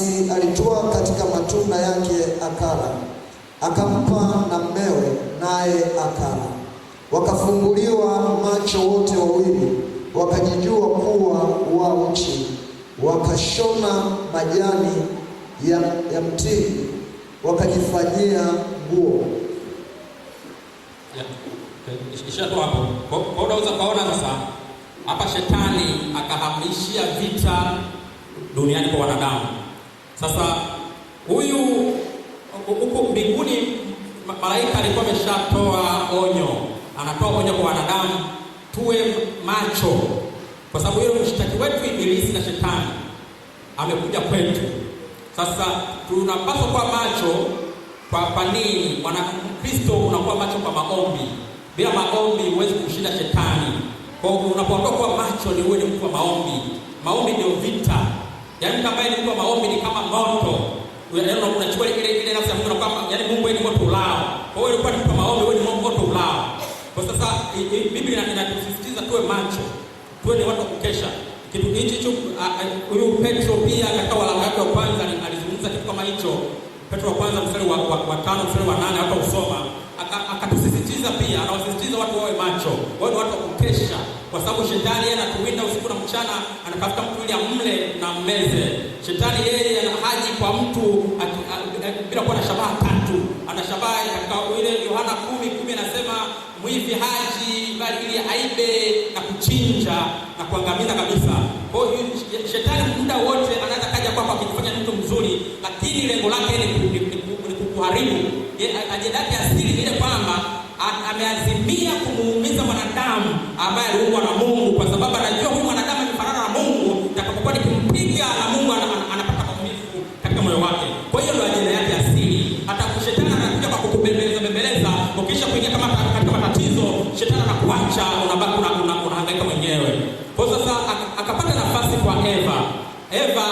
Basi alitoa katika matunda yake akala, akampa na mmewe, naye akala. Wakafumbuliwa macho wote wawili, wakajijua kuwa wa uchi, wakashona majani ya mtini, wakajifanyia nguo. Ishatoa hapo. Kwa unaweza kaona sasa hapa shetani akahamishia vita duniani kwa wanadamu. Sasa huyu huko mbinguni malaika alikuwa ameshatoa onyo. Anatoa onyo kwa wanadamu tuwe macho. Kwa sababu yule mshtaki wetu Ibilisi na shetani amekuja kwetu. Sasa tunapaswa kuwa macho kwa nini? Mkristo unakuwa macho kwa maombi. Bila maombi huwezi kushinda shetani. Kwa hiyo unapokuwa kwa macho ni uwe ni mtu wa maombi. Maombi ndio vita. Yaani kama ni mtu wa maombi ni kama moto. Yaani unachukua ile nafsi ya Mungu na kama yaani Mungu ni moto ulao. Kwa hiyo ulikuwa ni mtu wa maombi, wewe ni moto ulao. Kwa sasa Biblia inatusisitiza tuwe macho. Tuwe ni watu wa kukesha. Kitu hicho huyu Petro pia katika waraka wake wa kwanza alizungumza kitu kama hicho. Petro wa kwanza mstari wa 5 mstari wa 8 hata usoma akatusisitiza pia, anawasisitiza watu wawe macho, wawe watu wa kukesha, kwa sababu shetani yeye anatuwinda usiku na mchana, anatafuta mtu ili amle na mmeze. Shetani yeye anahaji kwa mtu bila kuwa na shabaha tatu. Ana shabaha katika ile Yohana 10:10 anasema mwivi haji bali ili aibe na kuchinja na kuangamiza kabisa. Kwa hiyo shetani muda wote anaweza kaja kwako akifanya mtu mzuri, lakini lengo lake ni kukuharibu. Ajenda yake asili ile kwamba ameazimia kumuumiza mwanadamu ambaye aliumbwa na Mungu, kwa sababu anajua huyu mwanadamu anafanana na Mungu, atakapokuwa nikimpiga na Mungu anapata maumivu katika moyo wake. Kwa hiyo ndio ajenda yake asili. Hata shetani anakuja kwa kukubembeleza, ukisha kuingia kama katika matatizo, shetani anakuacha unabaki unahangaika mwenyewe. Kwa sasa akapata nafasi kwa Eva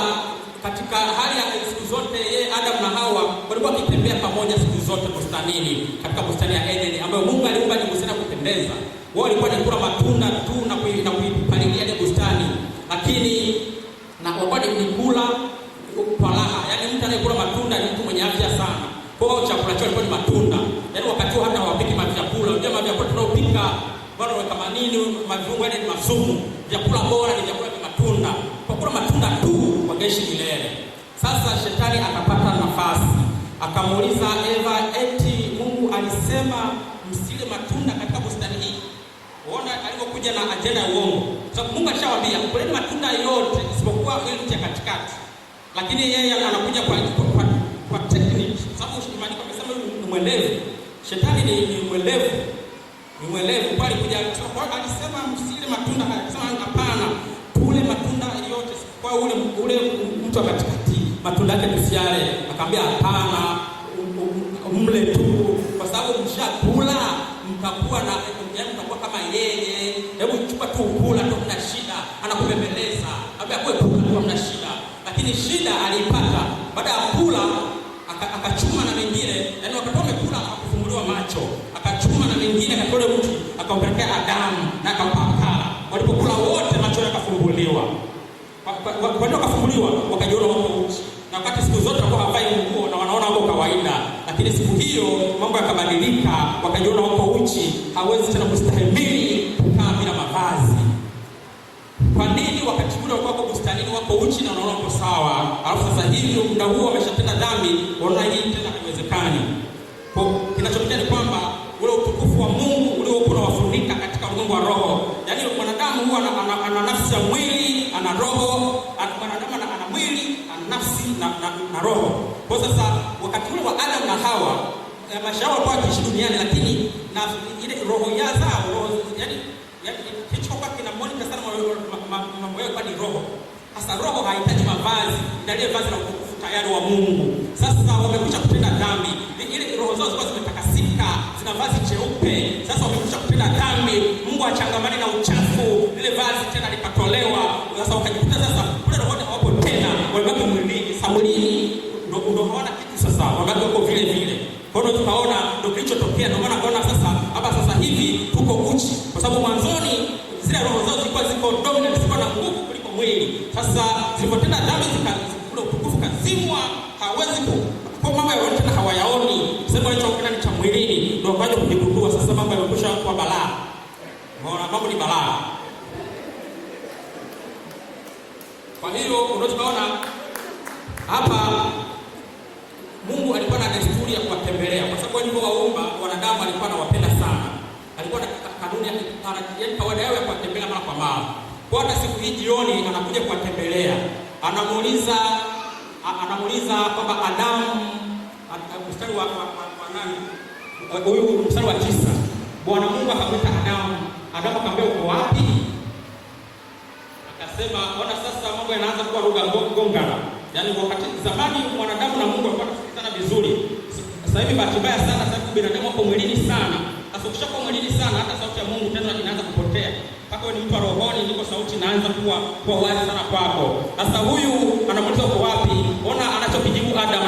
katika hali ya siku zote, yeye Adam na Hawa walikuwa wakitembea pamoja siku zote bustanini, katika bustani ya Eden ambayo Mungu aliumba ni bustani ya kupendeza. Wao walikuwa ni kula matunda tu na kuipalilia ile bustani, lakini na walikuwa ni kula kwa raha. Yaani mtu anayekula matunda ni mtu mwenye afya sana. Kwa hiyo chakula chao kilikuwa ni matunda. Yaani wakati hata hawapiki mavyakula. Unajua mavyakula tunaopika bado weka manini, maviungo ni masumu. Vyakula bora ni vyakula vya matunda. Kwa kula matunda tu wangeishi milele. Sasa shetani akapata nafasi, akamuuliza Eva, eti Mungu alisema msile matunda katika bustani hii? Unaona alipokuja na ajenda ya uongo. Sababu Mungu alishawaambia kuleni matunda yote isipokuwa ile mti ya katikati. Lakini yeye anakuja kwa technique. Sababu maandiko yamesema ni mwelevu. Shetani ni mwelevu. Ni mwelevu kwa alikuja kwa alisema msile matunda haya. Akasema hapana, tule matunda yote kwa ule mtu wa katikati. Matunda yake tusiale. Akamwambia hapana, mle tu, kwa sababu mshakula mtakuwa na mtakuwa kama yeye. Hebu chukua tu kula tu, mna shida. Anakubembeleza. Akamwambia kwa tu mna shida. Lakini shida alipata baada ya kula, akachuma na mengine. Yaani wakati amekula akafunguliwa macho, akachuma na mengine katika ule mti, akampelekea Adamu na akampakala. Walipokula wote macho yakafunguliwa. Kwa nini wakafunguliwa? Wakajiona wako uchi. Na wakati siku zote walikuwa havai nguo na wanaona wako kawaida, lakini siku hiyo mambo yakabadilika, wakajiona wako uchi, hawezi tena kustahimili kukaa bila mavazi. Kwa nini? Wakati ule walikuwa wako bustanini wako uchi na wanaona wako sawa. Alafu sasa hivi muda huo wameshatenda dhambi, wanaona hii tena haiwezekani. Kwa kinachotokea ni kwamba ule utukufu wa Mungu uliokuwa unawafunika katika ulimwengu wa roho. Yaani mwanadamu huwa ana nafsi ya mwili, ana roho, mwanadamu ana mwili, ana nafsi na roho. Kwa sasa wakati ule wa Adam na Hawa, maisha yao walikuwa wakiishi duniani, lakini na ile roho zao, yaani kichwa kwa kina monitor sana mambo yao kwa ni roho. Sasa roho haihitaji mavazi, ndio vazi la utukufu tayari wa Mungu. Sasa wamekuja kutenda dhambi. Ile roho zao zilikuwa zimetakasika, zina vazi jeupe. Sasa wamekuja kutenda dhambi, Mungu achangamane na uchafu, ile vazi tena likatolewa. Sasa wakajikuta sasa kule roho hawapo tena, wamebaki mwilini. Samulini ndio hawana kitu sasa, wamebaki wako vile vile. Kwa hiyo tunaona ndio kilichotokea. Ndio maana kaona sasa hapa sasa hivi tuko uchi, kwa sababu mwanzoni zile roho zao zilikuwa ziko dominant, zilikuwa na nguvu kuliko mwili. Sasa zilipotenda dhambi zikakula utukufu kazi akipimwa hawezi kwa mambo ya wote na hawayaoni. Sema hicho kina ni cha mwilini ndio kaja kujigundua sasa mambo yamekwisha kwa balaa. Unaona mambo ni balaa. Kwa hiyo unachoona hapa Mungu alikuwa na desturi ya kuwatembelea kwa sababu alipowaumba wanadamu alikuwa anawapenda sana. Alikuwa na kanuni ya kawaida yao ya kuwatembelea mara kwa mara. Kwa hata siku hii jioni anakuja kuwatembelea. Anamuuliza kwamba Adamu mstari wa nani? Huyu mstari wa 9. Bwana Mungu akamwita Adamu. Adamu akamwambia uko wapi? Akasema ona sasa mambo yanaanza kuwa lugha gongana. Yaani wakati zamani mwanadamu na Mungu walikuwa wanasikilizana vizuri. Sasa hivi bahati mbaya sana sababu binadamu wako mwilini sana. Sasa ukishakuwa mwilini sana hata sauti ya Mungu tena inaanza kupotea. Mpaka wewe ni mtu wa rohoni ndiko sauti inaanza kuwa wazi sana kwako. Sasa huyu anamuuliza uko wapi? Ona anachokijibu Adam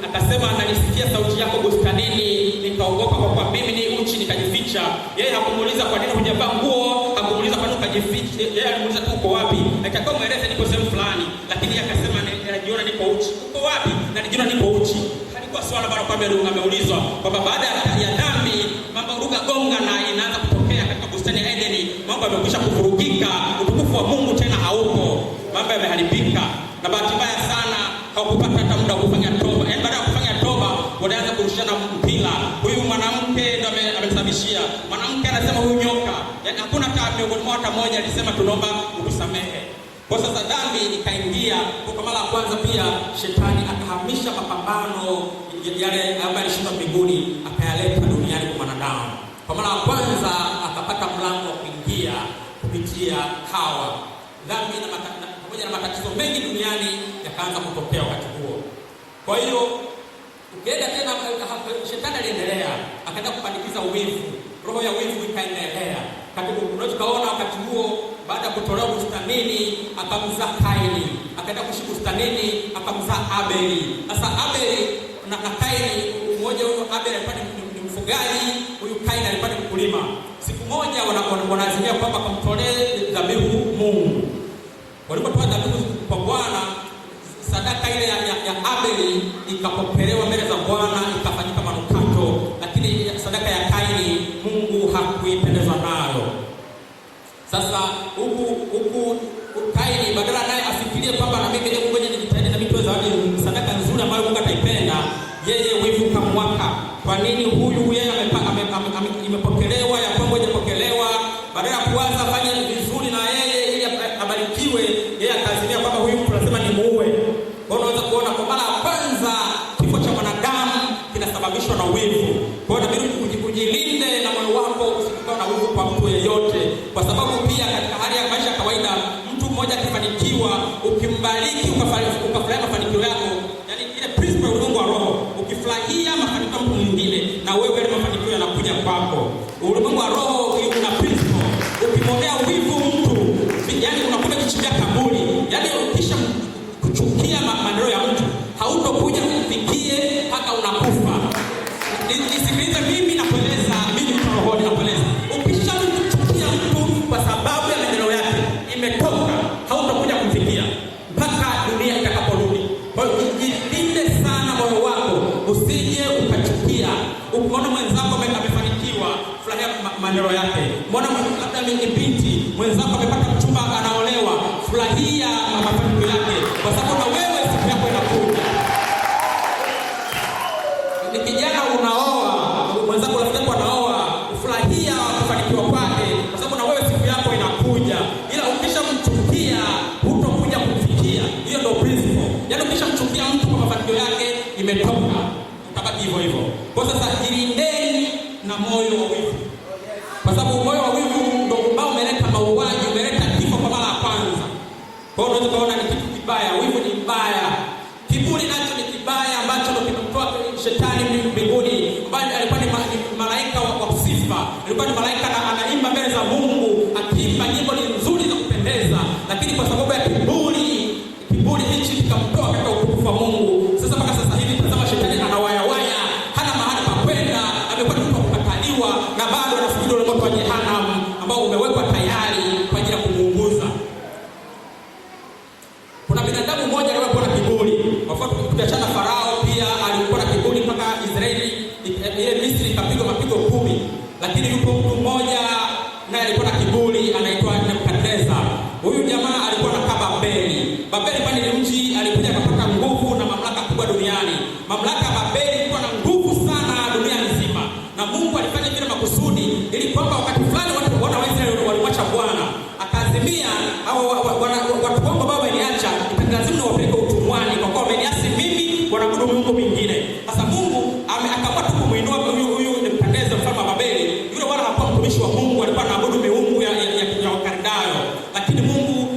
akasema nalisikia sauti yako bustanini nikaogopa kwa kuwa mimi ni uchi nikajificha. Yeye hakumuuliza kwa nini hujavaa nguo, hakumuuliza kwa nini ukajificha. Yeye alimuuliza tu uko wapi? Akataka mueleze niko sehemu fulani, lakini yeye akasema najiona niko uchi. Uko wapi? Na najiona niko uchi. Halikuwa swala ambalo kwamba ameulizwa kwamba baada ya dhambi mambo ruga gonga na inaanza kutokea katika bustani ya Edeni, mambo yamekwisha kuvurugika, utukufu wa Mungu tena haupo, mambo yameharibika. Na bahati mbaya sana hawakupata hata muda wa kufanya toba. Yaani baada ya kufanya toba wanaanza kurushana mpira. Huyu mwanamke ndo amesababishia. Mwanamke anasema huyu nyoka. Yaani hakuna hata miongoni mwao hata mmoja alisema tunaomba utusamehe. Kwa sasa dhambi ikaingia. Kwa mara ya kwanza pia shetani akahamisha mapambano yale ambayo alishinda mbinguni akayaleta duniani kwa wanadamu. Kwa mara ya kwanza akapata mlango wa kuingia kupitia Hawa. Dhambi na pamoja na matatizo mengi duniani yakaanza kutokea wakati huo. Kwa hiyo ukienda tena shetani aliendelea akaenda kupandikiza wivu. Roho ya wivu ikaendelea. Unaweza wakati huo baada ya kutolewa bustanini akamzaa Kaini. Akaenda kuishi bustanini akamzaa Abeli. Sasa Abeli na Kaini mmoja huyo Abeli alikuwa ni mfugaji, huyu Kaini alikuwa ni mkulima. Siku moja wanaazimia kwamba kumtolee dhabihu Mungu. Walipotoa dhabihu kwa Bwana, sadaka ile ya Abeli ikapokelewa mbele za Bwana ikafanyika manukato, lakini sadaka ya Kaini Mungu hakuipendezwa nayo. Sasa huku Kaini badala naye afikirie kwamba na mimi hebu ngoja nijitahidi na mimi zawadi sadaka nzuri ambayo Mungu ataipenda, yeye wivu kamwaka. Kwa nini huyu yeye imepokelewa ya kwamba hajapokelewa? Badala ya kuanza fanya vizuri na yeye ili abarikiwe, yeye akazimia kwamba huyu mtu lazima nimuue. Kwa unaweza kuona kwa mara ya kwanza kifo cha mwanadamu kinasababishwa na wivu. Kwa hiyo inabidi ujilinde na moyo wako usikuwa na wivu kwa mtu yeyote, kwa sababu pia katika hali ya maisha ya kawaida mtu mmoja akifanikiwa ukimbariki ukafurahia mafanikio yako, yani ile principle ya ulimwengu wa roho, ukifurahia mafanikio ya mtu mwingine na wewe ile mafanikio yanakuja kwako. Ulimwengu wa roho una principle. Ukimwonea wivu mtu, yani unakuja kuchimbia kaburi. Yani ukisha kuchukia maneno ya mtu, hautokuja kufikie hata unakufa. Nisikilize mimi nakueleza, mimi mtu rohoni nakueleza. Ukishamchukia mtu kwa sababu ya maneno yake imetoka, hautakuja kumfikia mpaka dunia itakaporudi. Kwa hiyo jilinde sana moyo wako, usije ukachukia. Ukiona mwenzako amefanikiwa, furahia maneno yake. Mbona labda ni binti mwenzako amepata mchumba anaolewa, furahia mafanikio yake, kwa sababu na wewe siku yako inakuja. Ni kijana unaoa, mwenzako rafiki anaoa, ufurahia kufanikiwa kwake, kwa sababu na wewe siku yako inakuja. Ila ukishamchukia hutokuja kumfikia. Hiyo ndio principle. Yaani ukishamchukia mtu kwa mafanikio yake imetoka, utabaki hivyo hivyo. Kwa sasa jilindeni na moyo wa wivu. Kwa sababu moyo wa wivu ndio ambao umeleta mauaji, umeleta kifo kwa mara ya kwanza. Kwa hiyo unaweza kuona ni kitu kibaya, wivu ni mbaya. Kiburi nacho ni kibaya ambacho ndio kimemtoa shetani mbinguni. Bali alikuwa ni malaika wa sifa. Alikuwa ni malaika na anaimba mbele za Mungu, akiimba nyimbo nzuri za kupendeza, lakini kwa sababu ya kiburi hichi kikamtoa katika utukufu wa Mungu. Sasa mpaka sasa hivi tazama shetani anawayawaya, hana mahali pa kwenda, amekuwa mtu wa kukataliwa na bado anafikiri ule moto wa jehanamu. Mamlaka ya Babeli ilikuwa na nguvu sana dunia nzima, na Mungu alifanya vile makusudi ili kwamba wakati fulani wana wa Israeli walimwacha Bwana, akaazimia au watu wangu ambao wameniacha lazima wapeleke utumwani kwa kuwa wameniasi mimi, wanaabudu miungu mingine. Sasa Mungu akaamua tu kumuinua huyu Nebukadneza mfalme wa Babeli. Yule wala hakuwa mtumishi wa Mungu, alikuwa anaabudu miungu ya Wakaldayo. Lakini Mungu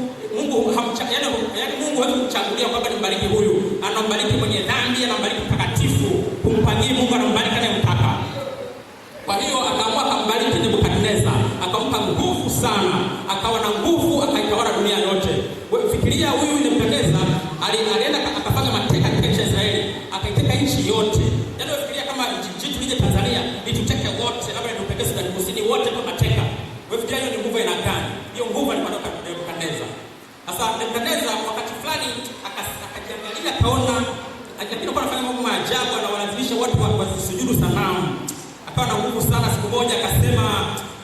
hawezi kumchagulia kwamba nimbariki huyu. Anambariki mwenye dhambi, anambariki mtakatifu, kumpangia Mungu anambariki anayemtaka. Kwa hiyo akaamua kumbariki Nebukadneza, akampa nguvu sana, akawa na nguvu, akaitawala dunia yote. Fikiria huyu Nebukadneza alienda akafanya mateka katika nchi ya Israeli, akaiteka nchi yote. Yaani fikiria kama jitu lije Tanzania lituteke wote, labda tupeke Sudan Kusini wote kwa mateka. Wewe fikiria hiyo ni nguvu ina gani? Hiyo nguvu alipata kwa Nebukadneza. Sasa Nebukadneza wakati fulani akajiangalia akaona, lakini kwa anafanya mambo maajabu, anawalazimisha watu wasisujudu sanamu. Akawa na nguvu sana. Siku moja akasema,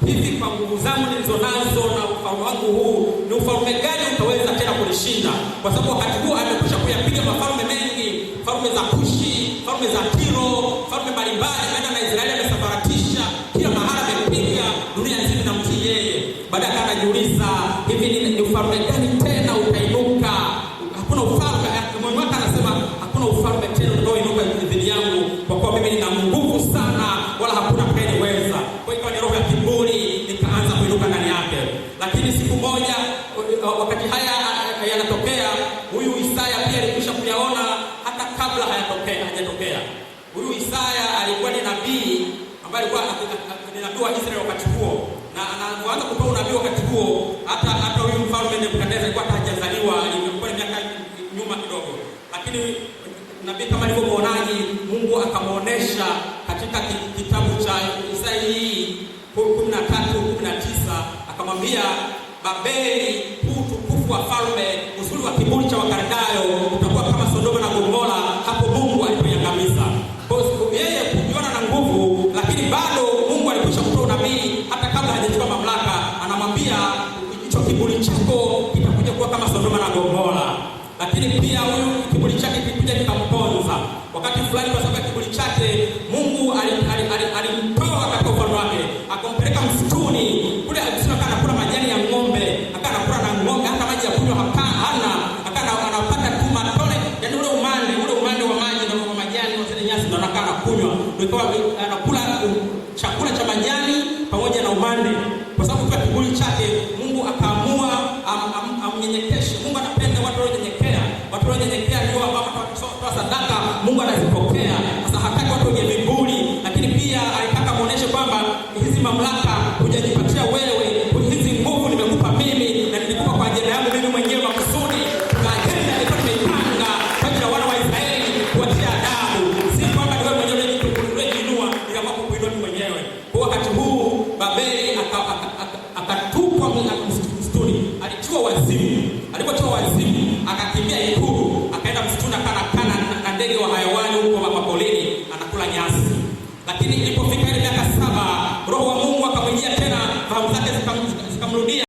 hivi kwa nguvu zangu nilizonazo na ufalme wangu huu, ni ufalme gani utaweza tena kunishinda? Kwa sababu wakati huo amekwisha kuyapiga mafalme mengi, falme za Kushi, falme za Tiro, falme mbalimbali, ameenda na Israeli amesambaratisha, kila mahali amepiga, dunia nzima inamtii yeye. Baadaye anajiuliza, hivi ni ufalme gani tena utainuka? Hakuna ufalme, moyo wake anasema hakuna ufalme tena utainuka dhidi yangu, kwa kuwa mimi nina nguvu sana, wala hakuna atakayeniweza. Kwa hiyo ni roho ya kiburi ikaanza kuinuka ndani yake. Lakini siku moja wakati haya yanatokea, huyu Isaya pia alikwisha kuyaona hata kabla hajatokea. Huyu Isaya alikuwa ni nabii ambaye alikuwa ni nabii wa Israeli wakati huo, na anaanza kutoa unabii wakati huo. Hata huyu mfalme Nebukadneza alikuwa hajazaliwa, alikuwa ni miaka nyuma kidogo. Lakini nabii kama alivyomwonaji, Mungu akamuonesha katika kitabu cha Isaya 13:19, akamwambia, Babeli, huu utukufu wa falme, uzuri wa kiburi cha Wakaldayo utakuwa kama Sodoma na Gomora hapo Mungu alipoiangamiza. Kwa hiyo yeye kujiona na nguvu, lakini bado Mungu alikwisha kutoa unabii hata kabla hajachukua mamlaka. Anamwambia hicho kiburi chako kitakuja kuwa kama Sodoma na Gomora. Lakini pia huyu kiburi chake kilikuja kikamponza wakati fulani. Kwa sababu ya kiburi chake, Mungu alimtoa katika ufalme wake, akampeleka msituni. Kule msituni akakula majani ya ng'ombe, akakula na ng'ombe, hata maji ya kunywa hana, anapata tu matone, yaani ule umande wa maji na majani na zile nyasi ndio anakunywa. Ndio anakula chakula cha majani pamoja na umande. Kwa sababu kwa kiburi chake, Mungu akaamua amnyenyekeshe. Mungu anapenda watu wanyenyekeana. Watu wanyenyekeana ndio ambao wanatoa sadaka, Mungu anazipokea. Sasa hataki watu wenye viburi, lakini pia alitaka muoneshe kwamba hizi mamlaka hujajipatia wewe, hizi nguvu nimekupa mimi, na nilikupa kwa ajili yangu mimi mwenyewe makusudi. Na ajenda ilikuwa nimeipanga kwa ajili ya wana wa Israeli kuwatia adabu. Si kwamba wewe mwenyewe unajiinua, ila Mungu kuinua mwenyewe. Kwa wakati huu Babeli akatupwa msituni, alitiwa wazimu. Alipotiwa wazimu, akakimbia ikulu, akaenda msituni, akana na ndege wa hayawani huko mapolini, anakula nyasi. Lakini